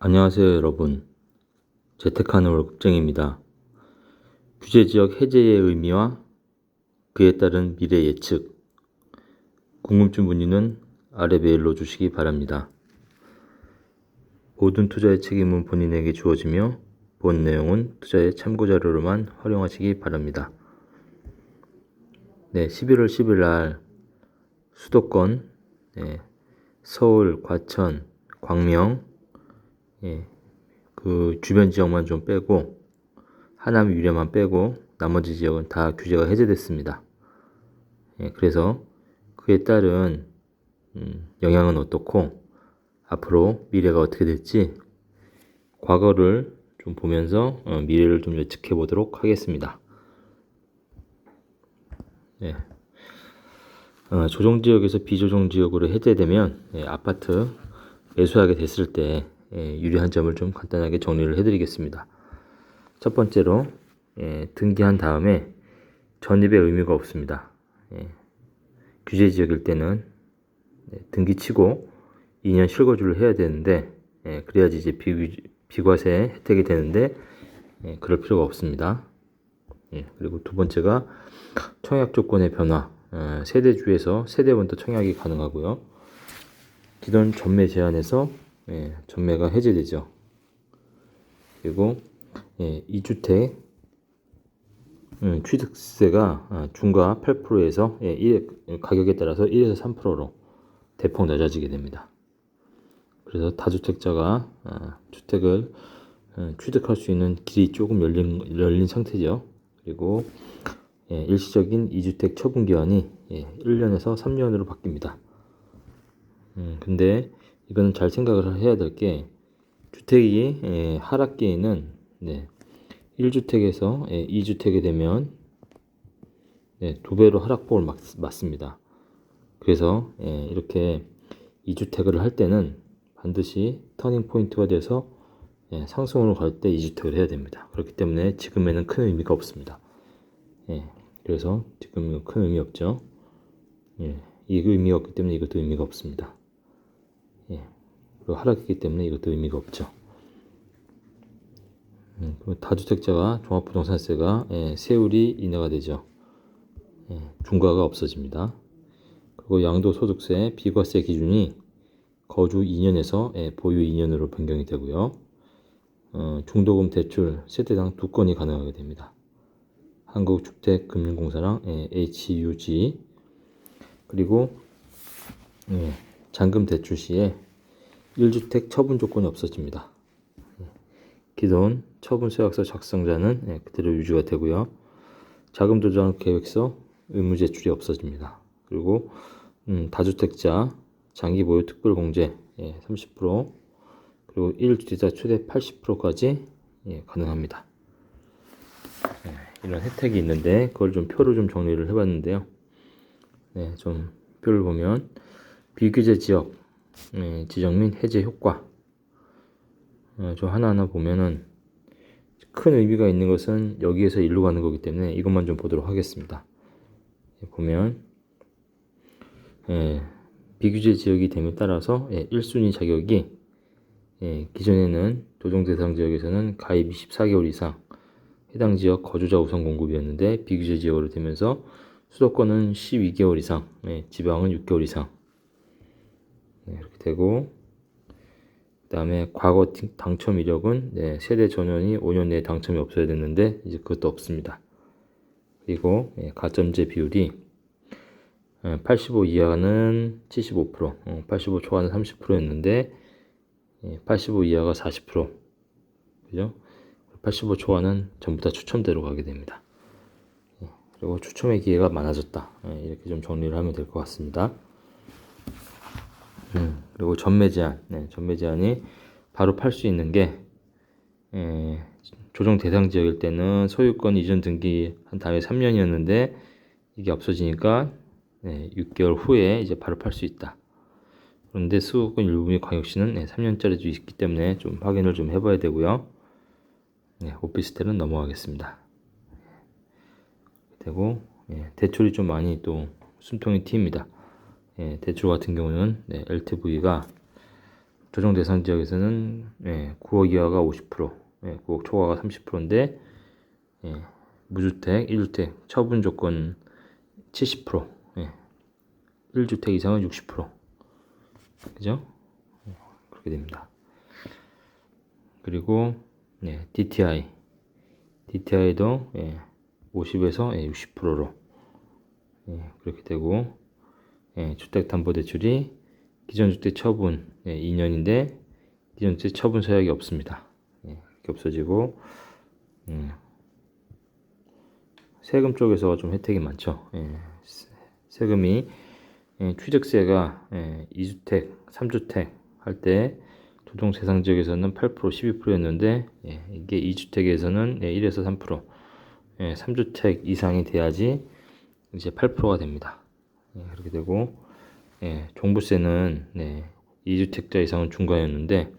안녕하세요 여러분, 재테크하는 월급쟁이입니다. 규제지역 해제의 의미와 그에 따른 미래 예측, 궁금증 문의는 아래 메일로 주시기 바랍니다. 모든 투자의 책임은 본인에게 주어지며 본 내용은 투자의 참고자료로만 활용하시기 바랍니다. 11월 10일 날 수도권, 서울, 과천, 광명, 그 주변 지역만 좀 빼고 하남 위례만 빼고 나머지 지역은 다 규제가 해제됐습니다. 그래서 그에 따른 영향은 어떻고 앞으로 미래가 어떻게 될지 과거를 좀 보면서 미래를 좀 예측해 보도록 하겠습니다. 조정지역에서 비조정지역으로 해제되면 아파트 매수하게 됐을 때 유리한 점을 좀 간단하게 정리를 해드리겠습니다. 첫 번째로 등기한 다음에 전입의 의미가 없습니다. 규제지역일 때는 등기치고 2년 실거주를 해야 되는데 그래야지 이제 비과세 혜택이 되는데 그럴 필요가 없습니다. 그리고 두 번째가 청약 조건의 변화, 세대주에서 세대원도 청약이 가능하고요. 기존 전매 제한에서 전매가 해제되죠. 그리고 2주택 취득세가 중과 8%에서 가격에 따라서 1에서 3%로 대폭 낮아지게 됩니다. 그래서 다주택자가 주택을 취득할 수 있는 길이 조금 열린 상태죠. 그리고 일시적인 2주택 처분 기한이 1년에서 3년으로 바뀝니다. 근데 이거는 잘 생각을 해야 될 게 주택이 하락기에는 1주택에서 2주택이 되면 2배로 하락폭을 맞습니다. 그래서 이렇게 2주택을 할 때는 반드시 터닝 포인트가 돼서 상승으로 갈 때 2주택을 해야 됩니다. 그렇기 때문에 지금에는 큰 의미가 없습니다. 그래서 지금은 큰 의미 없죠. 이거 의미가 없기 때문에 이것도 의미가 없습니다. 그리고 하락이기 때문에 이것도 의미가 없죠. 다주택자가 종합부동산세가 세율이 인하가 되죠. 중과가 없어집니다. 그리고 양도소득세 비과세 기준이 거주 2년에서 보유 2년으로 변경이 되고요. 중도금 대출 세대당 2건이 가능하게 됩니다. 한국주택금융공사랑 HUG 그리고 잔금 대출 시에 1주택 처분 조건이 없어집니다. 기존 처분서약서 작성자는 그대로 유지가 되고요. 자금조정 계획서 의무 제출이 없어집니다. 그리고 다주택자 장기 보유 특별공제 30% 그리고 1주택자 최대 80%까지 가능합니다. 이런 혜택이 있는데 그걸 좀 표로 좀 정리를 해봤는데요. 좀 표를 보면 비규제 지역 지정 및 해제 효과 좀 하나하나 보면은 큰 의미가 있는 것은 여기에서 일로 가는 거기 때문에 이것만 좀 보도록 하겠습니다. 보면 비규제 지역이 됨에 따라서 1순위 자격이 기존에는 조정 대상 지역에서는 가입 24개월 이상 해당 지역 거주자 우선 공급이었는데 비규제 지역으로 되면서 수도권은 12개월 이상, 지방은 6개월 이상 이렇게 되고 그 다음에 과거 당첨 이력은 세대 전원이 5년 내에 당첨이 없어야 됐는데 이제 그것도 없습니다. 그리고 가점제 비율이 85 이하는 75%, 85 초과는 30%였는데 85 이하가 40%, 그죠? 85 초과는 전부 다 추첨대로 가게 됩니다. 그리고 추첨의 기회가 많아졌다. 이렇게 좀 정리를 하면 될 것 같습니다. 그리고 전매 제한, 전매 제한이 바로 팔 수 있는 게 조정 대상 지역일 때는 소유권 이전 등기한 다음에 3년이었는데 이게 없어지니까 6개월 후에 이제 바로 팔 수 있다. 그런데 수도권 일부 및 광역시는 3년짜리도 있기 때문에 좀 확인을 좀 해봐야 되고요. 오피스텔은 넘어가겠습니다. 되고 대출이 좀 많이 또 숨통이 트입니다. 대출 같은 경우는 LTV가 조정 대상 지역에서는 9억 이하가 50%, 9억 초과가 30%인데 무주택, 1주택 처분 조건 70%, 1주택 이상은 60%, 그죠? 그렇게 됩니다. 그리고 DTI도 50에서 60%로 그렇게 되고, 주택담보대출이 기존주택 처분 2년인데 기존주택 처분 서약이 없습니다. 이렇게 없어지고, 세금 쪽에서 좀 혜택이 많죠. 세금이 취득세가 2주택, 3주택 할 때 조정 대상 지역에서는 8%, 12%였는데 이게 2주택에서는 1에서 3%, 3주택 이상이 돼야지 이제 8%가 됩니다. 그렇게 되고, 종부세는 2주택자 이상은 중과였는데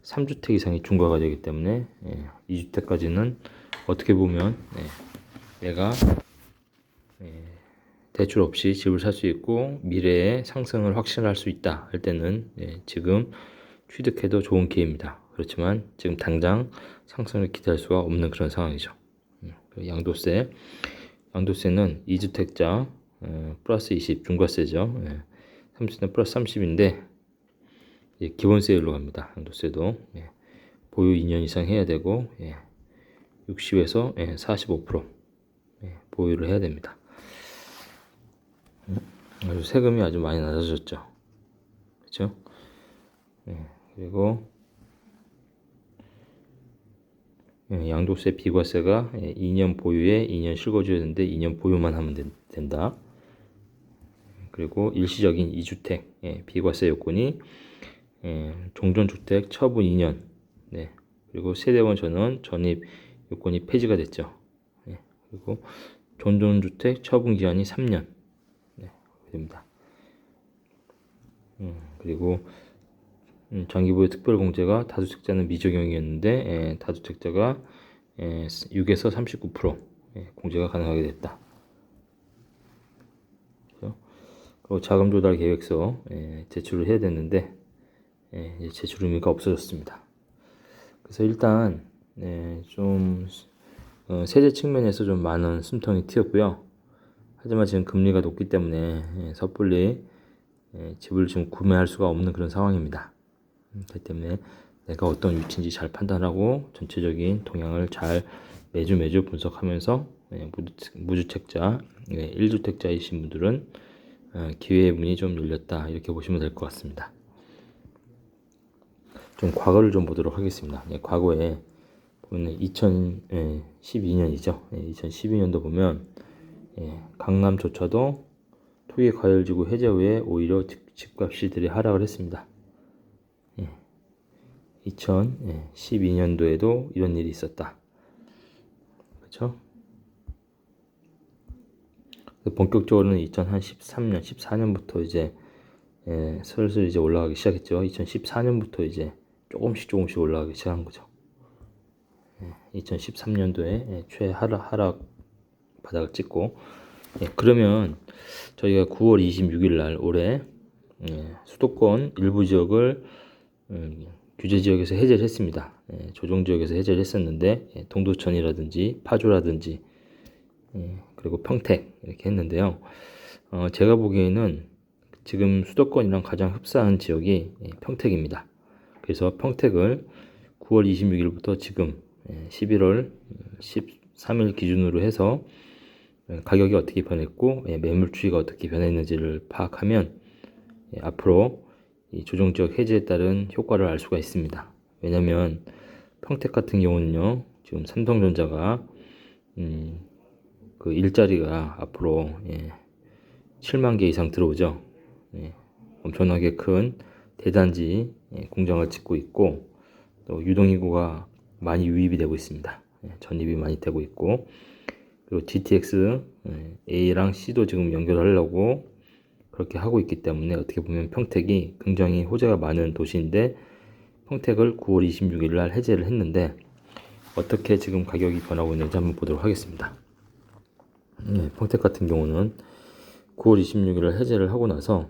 3주택 이상이 중과가 되기 때문에 2주택까지는 어떻게 보면 내가 대출 없이 집을 살 수 있고 미래의 상승을 확신할 수 있다 할 때는 지금 취득해도 좋은 기회입니다. 그렇지만 지금 당장 상승을 기대할 수가 없는 그런 상황이죠. 양도세는 2주택자 플러스 20 중과세죠. 3주택 플러스 30인데 기본세율로 갑니다. 양도세도 보유 2년 이상 해야 되고 60에서 45% 보유를 해야 됩니다. 아주 세금이 아주 많이 낮아졌죠. 그렇죠? 그리고 양도세 비과세가 2년 보유에 2년 실거주였는데 2년 보유만 하면 된다. 그리고 일시적인 2주택 비과세 요건이 종전주택 처분 2년, 그리고 세대원 전원 전입 요건이 폐지가 됐죠. 그리고 종전주택 처분 기한이 3년 됩니다. 그리고 장기보유 특별공제가 다주택자는 미적용이었는데 다주택자가 6에서 39% 공제가 가능하게 됐다. 그리고 자금조달 계획서 제출을 해야 됐는데 이제 제출 의미가 없어졌습니다. 그래서 일단 좀 세제 측면에서 좀 많은 숨통이 튀었고요. 하지만 지금 금리가 높기 때문에 섣불리 집을 지금 구매할 수가 없는 그런 상황입니다. 그렇기 때문에 내가 어떤 위치인지 잘 판단하고 전체적인 동향을 잘 매주 분석하면서 무주택자, 1주택자이신 분들은 기회의 문이 좀 열렸다 이렇게 보시면 될 것 같습니다. 좀 과거를 좀 보도록 하겠습니다. 과거에 보면 2012년이죠. 2012년도 보면 강남조차도 토기과열지구 해제 후에 오히려 집값이 하락을 했습니다. 2012년도에도 이런 일이 있었다. 그렇죠? 본격적으로는 2013년, 14년부터 이제 슬슬 이제 올라가기 시작했죠. 2014년부터 이제 조금씩 올라가기 시작한 거죠. 2013년도에 최하락 바닥을 찍고, 그러면 저희가 9월 26일 날 올해 수도권 일부 지역을 규제 지역에서 해제를 했습니다. 조정 지역에서 해제를 했었는데 동두천이라든지 파주라든지 그리고 평택 이렇게 했는데요. 제가 보기에는 지금 수도권이랑 가장 흡사한 지역이 평택입니다. 그래서 평택을 9월 26일부터 지금 11월 13일 기준으로 해서 가격이 어떻게 변했고 매물 추이가 어떻게 변했는지를 파악하면 앞으로 이 조정지역 해제에 따른 효과를 알 수가 있습니다. 왜냐면 평택 같은 경우는요, 지금 삼성전자가 그 일자리가 앞으로 7만 개 이상 들어오죠. 엄청나게 큰 대단지 공장을 짓고 있고, 또 유동인구가 많이 유입이 되고 있습니다. 전입이 많이 되고 있고, 그리고 GTX A랑 C도 지금 연결하려고 그렇게 하고 있기 때문에 어떻게 보면 평택이 굉장히 호재가 많은 도시인데, 평택을 9월 26일 날 해제를 했는데 어떻게 지금 가격이 변하고 있는지 한번 보도록 하겠습니다. 평택 같은 경우는 9월 26일 날 해제를 하고 나서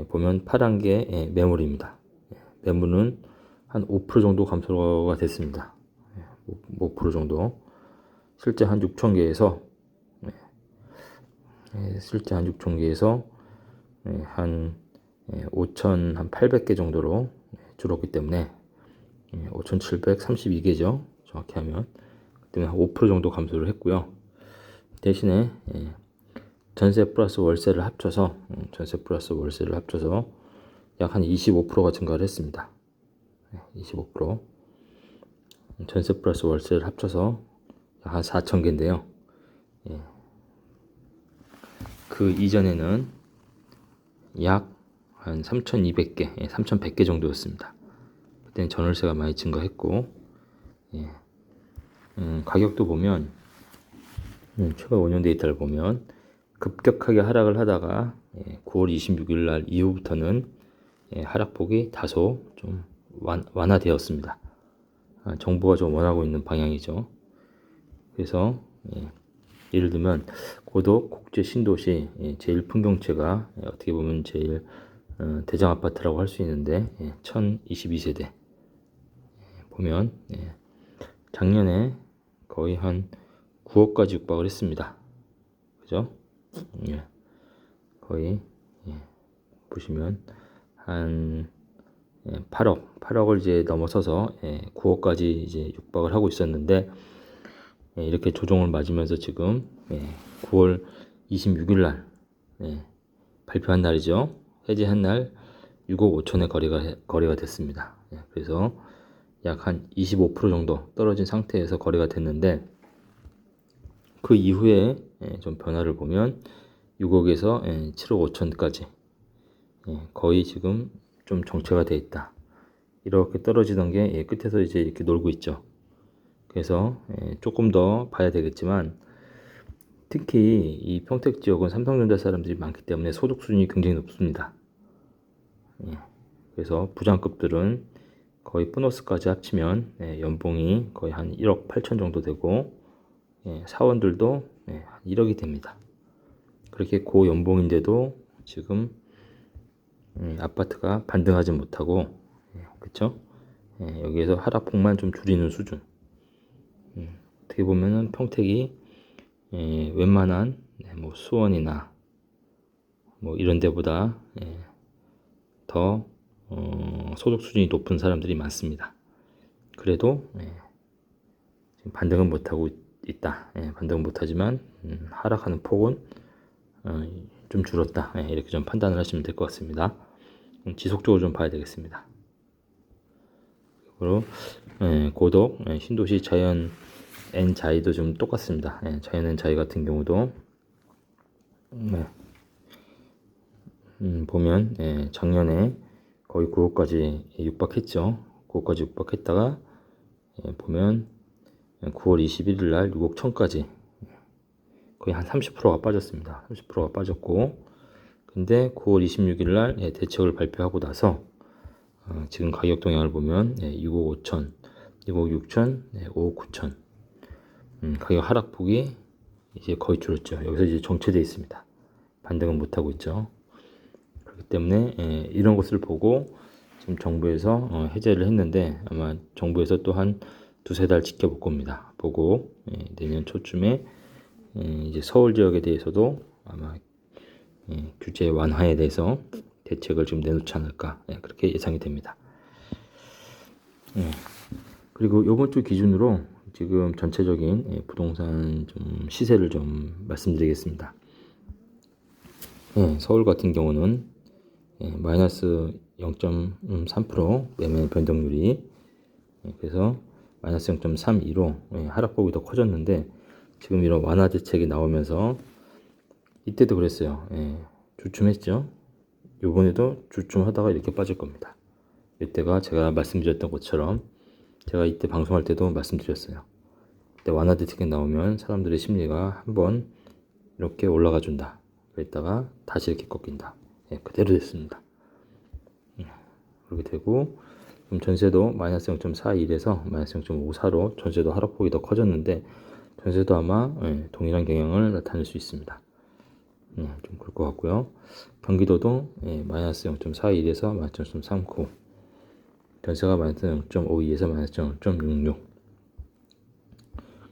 보면 파란 게 매물입니다. 매물은 한 5% 정도 감소가 됐습니다. 5% 정도. 실제 한 6천 개에서 실제 한 6천 개에서 한 5,800개 정도로 줄었기 때문에 5,732개죠. 정확히 하면. 그 때문에 한 5% 정도 감소를 했고요. 대신에 전세 플러스 월세를 합쳐서 약 한 25%가 증가를 했습니다. 25%. 전세 플러스 월세를 합쳐서 약 한 4,000개인데요. 그 이전에는 약 한 3,200개, 3,100개 정도였습니다. 그때는 전월세가 많이 증가했고, 가격도 보면 최근 5년 데이터를 보면 급격하게 하락을 하다가 9월 26일 날 이후부터는 하락폭이 다소 좀 완화되었습니다. 정부가 좀 원하고 있는 방향이죠. 그래서 예를 들면 고덕 국제 신도시 제1풍경채가 어떻게 보면 제일 대장 아파트라고 할 수 있는데 1022세대 보면 작년에 거의 한 9억까지 육박을 했습니다. 그죠? 거의 보시면 한 8억을 이제 넘어서서 9억까지 이제 육박을 하고 있었는데 이렇게 조정을 맞으면서 지금 9월 26일 날 발표한 날이죠. 해제한 날 6억 5천에 거래가 됐습니다. 그래서 약 한 25% 정도 떨어진 상태에서 거래가 됐는데 그 이후에 좀 변화를 보면 6억에서 7억 5천까지 거의 지금 좀 정체가 돼 있다. 이렇게 떨어지던 게 끝에서 이제 이렇게 놀고 있죠. 그래서 조금 더 봐야 되겠지만 특히 이 평택 지역은 삼성전자 사람들이 많기 때문에 소득 수준이 굉장히 높습니다. 그래서 부장급들은 거의 보너스까지 합치면 연봉이 거의 한 1억 8천 정도 되고 사원들도 한 1억이 됩니다. 그렇게 고연봉인데도 지금 아파트가 반등하지 못하고 그쵸? 여기에서 하락폭만 좀 줄이는 수준. 어떻게 보면은 평택이 웬만한 뭐 수원이나 뭐 이런 데보다 더 소득 수준이 높은 사람들이 많습니다. 그래도 지금 반등은 못하고 있다. 반등은 못하지만 하락하는 폭은 좀 줄었다. 이렇게 좀 판단을 하시면 될 것 같습니다. 지속적으로 좀 봐야 되겠습니다. 그리고 고덕 신도시 자연 N자이도 좀 똑같습니다. 자연 N자이 같은 경우도 보면 작년에 거의 9억까지 육박했죠. 9억까지 육박했다가 보면 9월 21일 날 6억 1천까지 거의 한 30%가 빠졌습니다. 30%가 빠졌고 근데 9월 26일 날 대책을 발표하고 나서 지금 가격 동향을 보면 6억 5천, 6억 6천, 5억 9천 가격 하락폭이 이제 거의 줄었죠. 여기서 이제 정체되어 있습니다. 반등은 못하고 있죠. 그렇기 때문에 이런 것을 보고 지금 정부에서 해제를 했는데 아마 정부에서 또 한 두세 달 지켜볼 겁니다. 보고 내년 초쯤에 이제 서울 지역에 대해서도 아마 규제 완화에 대해서 대책을 좀 내놓지 않을까 그렇게 예상이 됩니다. 그리고 이번 주 기준으로 지금 전체적인 부동산 좀 시세를 좀 말씀드리겠습니다. 서울 같은 경우는 마이너스 0.3% 매매 변동률이 그래서 마이너스 0.32로 하락폭이 더 커졌는데 지금 이런 완화 대책이 나오면서 이때도 그랬어요. 주춤했죠. 요번에도 주춤하다가 이렇게 빠질 겁니다. 이때가 제가 말씀드렸던 것처럼 제가 이때 방송할 때도 말씀드렸어요. 이때 완화 대책이 나오면 사람들의 심리가 한번 이렇게 올라가 준다. 그랬다가 다시 이렇게 꺾인다. 그대로 됐습니다. 그렇게 되고 전세도 마이너스 0.41에서 마이너스 0.54로 전세도 하락폭이 더 커졌는데 전세도 아마 동일한 경향을 나타낼 수 있습니다. 좀 그럴 것 같고요. 경기도도 마이너스 0.41에서 마이너스 0.39 전세가 마이너스 0.52에서 마이너스 0.66.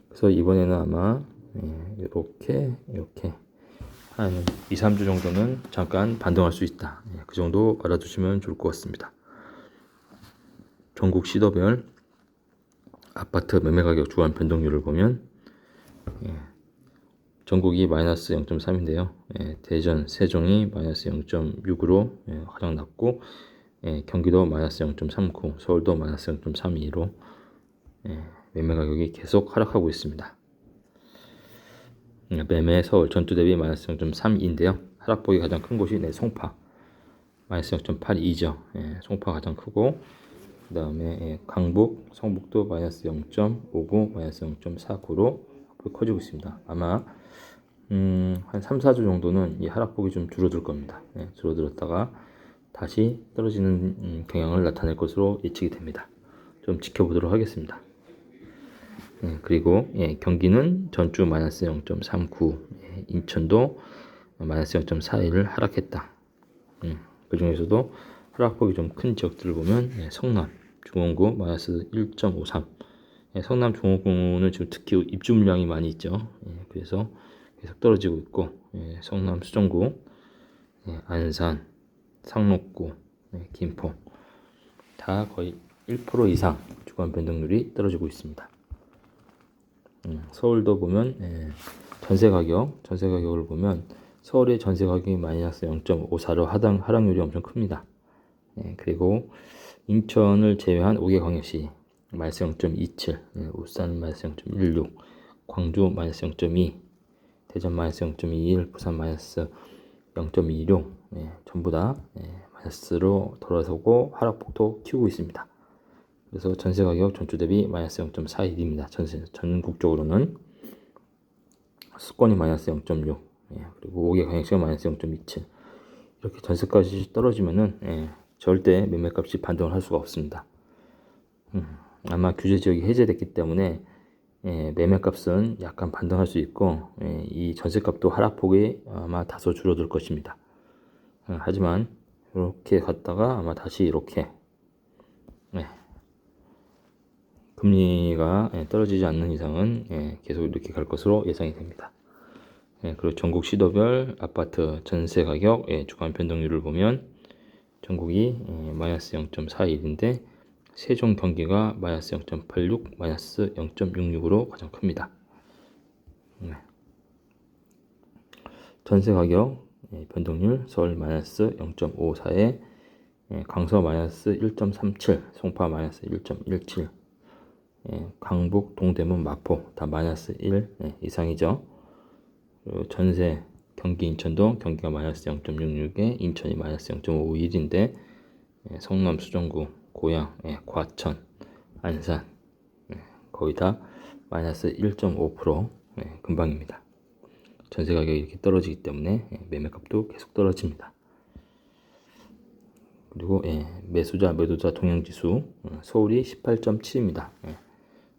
그래서 이번에는 아마 이렇게 한 2, 3주 정도는 잠깐 반등할 수 있다. 그 정도 알아두시면 좋을 것 같습니다. 전국 시도별 아파트 매매 가격 주간 변동률을 보면 전국이 마이너스 0.3인데요. 대전, 세종이 마이너스 0.6으로 가장 낮고, 경기도 마이너스 0.39, 서울도 마이너스 0.32로 매매 가격이 계속 하락하고 있습니다. 매매 서울 전주 대비 마이너스 0.32인데요. 하락폭이 가장 큰 곳이 송파 마이너스 0.82죠. 송파가 가장 크고, 그 다음에 강북, 성북도 마이너스 0.59, 마이너스 0.49로 커지고 있습니다. 아마 한 3, 4주 정도는 이 하락폭이 좀 줄어들 겁니다. 줄어들었다가 다시 떨어지는 경향을 나타낼 것으로 예측이 됩니다. 좀 지켜보도록 하겠습니다. 그리고 경기는 전주 마이너스 0.39, 인천도 마이너스 0.41을 하락했다. 그 중에서도 하락폭이 좀 큰 지역들을 보면 성남, 중원구 마이너스 1.53. 성남 중원구는 지금 특히 입주 물량이 많이 있죠. 그래서 계속 떨어지고 있고, 성남 수정구, 안산, 상록구, 김포 다 거의 1% 이상 주간 변동률이 떨어지고 있습니다. 서울도 보면 전세 가격을 보면 서울의 전세 가격이 마이너스 0.54로 하락률이 엄청 큽니다. 그리고 인천을 제외한 5개 광역시 마이너스 0.27, 울산 마이너스 0.16, 광주 마이너스 0.2, 대전 마이너스 0.21, 부산 마이너스 0.26, 전부 다 마이너스로 돌아서고 하락폭도 키우고 있습니다. 그래서 전세 가격 전주 대비 마이너스 0.41입니다. 전국적으로는 수도권이 마이너스 0.6, 그리고 5개 광역시가 마이너스 0.27. 이렇게 전세까지 떨어지면은 절대 매매값이 반등을 할 수가 없습니다. 아마 규제 지역이 해제됐기 때문에 매매값은 약간 반등할 수 있고, 이 전세값도 하락폭이 아마 다소 줄어들 것입니다. 하지만 이렇게 갔다가 아마 다시 이렇게 금리가 떨어지지 않는 이상은 계속 이렇게 갈 것으로 예상이 됩니다. 그리고 전국 시도별 아파트 전세 가격 주간 변동률을 보면 전국이 마이너스 0.41인데 세종 경기가 마이너스 0.86, 마이너스 0.66으로 가장 큽니다. 전세 가격 변동률 서울 마이너스 0.54에 강서 마이너스 1.37, 송파 마이너스 1.17, 강북, 동대문, 마포 다 마이너스 1 이상이죠. 그리고 전세 경기 인천도 경기가 마이너스 0.66에 인천이 마이너스 0.51인데 성남 수정구, 고양, 과천, 안산 거의 다 마이너스 1.5% 근방입니다. 전세 가격이 이렇게 떨어지기 때문에 매매값도 계속 떨어집니다. 그리고 매도자 동향지수 서울이 18.7입니다.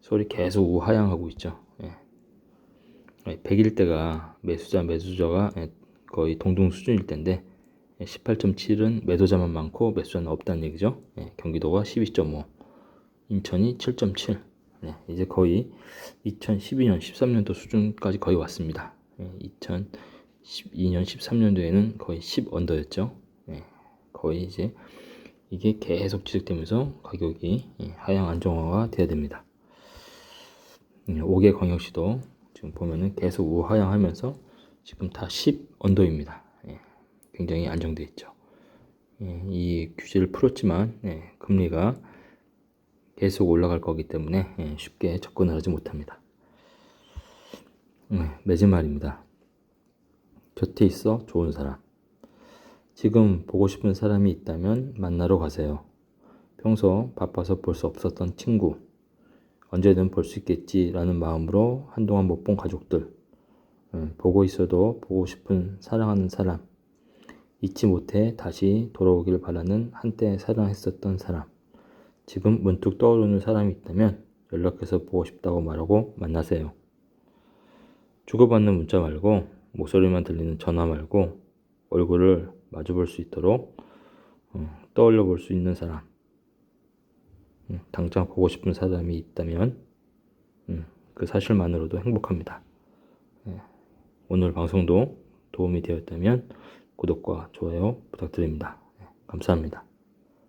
서울이 계속 우하향하고 있죠. 100일대가 매수자가 거의 동등 수준일 텐데 18.7은 매도자만 많고 매수자는 없다는 얘기죠. 경기도가 12.5, 인천이 7.7. 이제 거의 2012년, 13년도 수준까지 거의 왔습니다. 2012년, 13년도에는 거의 10 언더였죠. 거의 이제 이게 계속 지속되면서 가격이 하향 안정화가 돼야 됩니다. 5개 광역시도 지금 보면은 계속 우하향하면서 지금 다 10 언더입니다. 굉장히 안정되어 있죠. 이 규제를 풀었지만 금리가 계속 올라갈 거기 때문에 쉽게 접근을 하지 못합니다. 맺은 말입니다. 곁에 있어 좋은 사람. 지금 보고 싶은 사람이 있다면 만나러 가세요. 평소 바빠서 볼 수 없었던 친구, 언제든 볼 수 있겠지라는 마음으로 한동안 못 본 가족들, 보고 있어도 보고 싶은 사랑하는 사람, 잊지 못해 다시 돌아오길 바라는 한때 사랑했었던 사람, 지금 문득 떠오르는 사람이 있다면 연락해서 보고 싶다고 말하고 만나세요. 주고받는 문자 말고, 목소리만 들리는 전화 말고, 얼굴을 마주 볼 수 있도록 떠올려 볼 수 있는 사람, 당장 보고 싶은 사람이 있다면 그 사실만으로도 행복합니다. 오늘 방송도 도움이 되었다면 구독과 좋아요 부탁드립니다. 감사합니다.